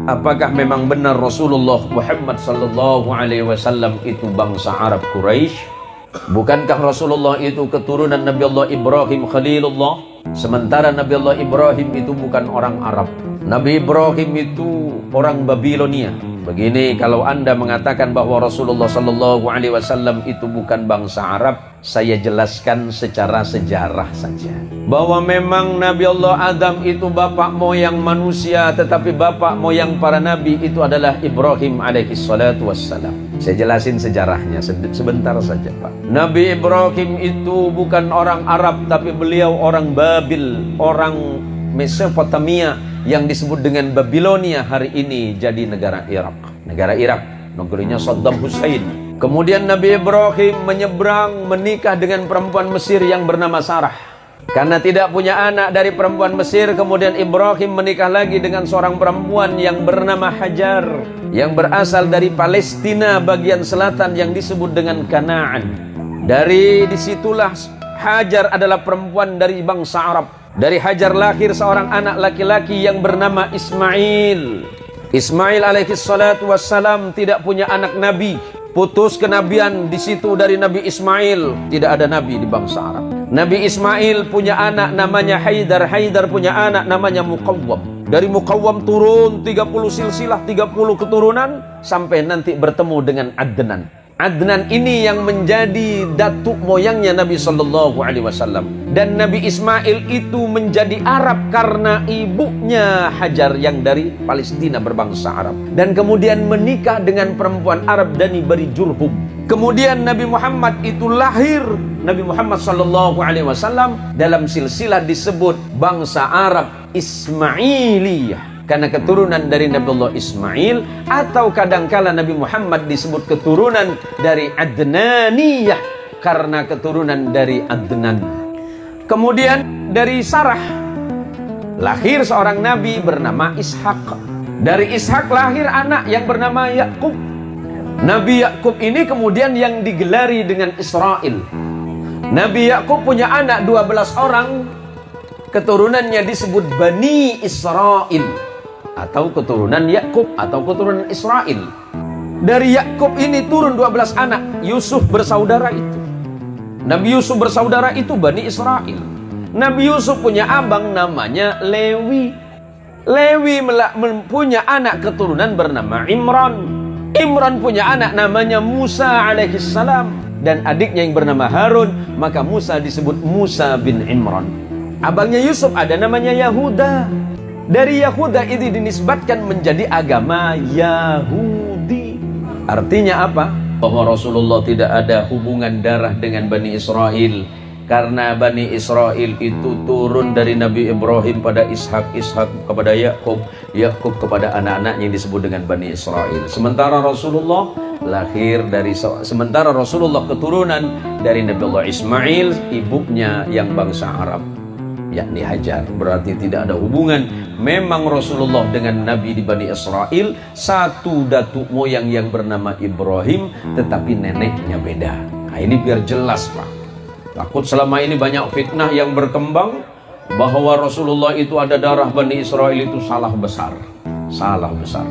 apakah memang benar Rasulullah Muhammad sallallahu alaihi wasallam itu bangsa Arab Quraisy? Bukankah Rasulullah itu keturunan Nabi Allah Ibrahim Khalilullah? Sementara Nabi Allah Ibrahim itu bukan orang Arab. Nabi Ibrahim itu orang Babilonia. Begini, kalau Anda mengatakan bahwa Rasulullah sallallahu alaihi wasallam itu bukan bangsa Arab, saya jelaskan secara sejarah saja. Bahwa memang Nabi Allah Adam itu bapak moyang manusia, tetapi bapak moyang para nabi itu adalah Ibrahim alaihi salatu wassalam. Saya jelasin sejarahnya sebentar saja, Pak. Nabi Ibrahim itu bukan orang Arab, tapi beliau orang Babil, orang Mesopotamia yang disebut dengan Babilonia hari ini jadi negara Irak. Negara Irak, negerinya Saddam Hussein. Kemudian Nabi Ibrahim menyeberang menikah dengan perempuan Mesir yang bernama Sarah. Karena tidak punya anak dari perempuan Mesir, kemudian Ibrahim menikah lagi dengan seorang perempuan yang bernama Hajar, yang berasal dari Palestina bagian selatan yang disebut dengan Kanaan. Dari disitulah Hajar adalah perempuan dari bangsa Arab. Dari Hajar lahir seorang anak laki-laki yang bernama Ismail. Ismail alaihi salatu wassalam tidak punya anak nabi. Putus kenabian di situ dari Nabi Ismail. Tidak ada nabi di bangsa Arab. Nabi Ismail punya anak namanya Haidar. Haidar punya anak namanya Muqawwam. Dari Muqawwam turun 30 silsilah, 30 keturunan sampai nanti bertemu dengan Adnan. Adnan ini yang menjadi datuk moyangnya Nabi sallallahu alaihi wasallam. Dan Nabi Ismail itu menjadi Arab karena ibunya Hajar yang dari Palestina berbangsa Arab. Dan kemudian menikah dengan perempuan Arab dari Bani Jurhum. Kemudian Nabi Muhammad itu lahir, Nabi Muhammad sallallahu alaihi wasallam dalam silsilah disebut bangsa Arab Ismailiyah. Karena keturunan dari Nabi Allah Ismail, atau kadangkala Nabi Muhammad disebut keturunan dari Adnaniyah karena keturunan dari Adnan. Kemudian dari Sarah lahir seorang nabi bernama Ishak. Dari Ishak lahir anak yang bernama Yakub. Nabi Yakub ini kemudian yang digelari dengan Israel. Nabi Yakub punya anak 12 orang, keturunannya disebut Bani Israel, atau keturunan Yakub, atau keturunan Israel. Dari Yakub ini turun 12 anak. Yusuf bersaudara itu. Nabi Yusuf bersaudara itu Bani Israel. Nabi Yusuf punya abang namanya Lewi. Lewi punya anak keturunan bernama Imran. Imran punya anak namanya Musa alaihissalam. Dan adiknya yang bernama Harun. Maka Musa disebut Musa bin Imran. Abangnya Yusuf ada namanya Yahuda. Dari Yahuda ini dinisbatkan menjadi agama Yahudi. Artinya apa? Bahwa Rasulullah tidak ada hubungan darah dengan Bani Israel. Karena Bani Israel itu turun dari Nabi Ibrahim pada Ishak, Ishak kepada Yakub, Yakub kepada anak-anaknya yang disebut dengan Bani Israel. Sementara Rasulullah keturunan dari Nabi Allah Ismail, ibunya yang bangsa Arab, yakni Hajar. Berarti tidak ada hubungan. Memang Rasulullah dengan Nabi di Bani Israel satu datuk moyang yang bernama Ibrahim, tetapi neneknya beda. Nah ini biar jelas, Pak. Takut selama ini banyak fitnah yang berkembang bahwa Rasulullah itu ada darah Bani Israel, itu salah besar. Salah besar.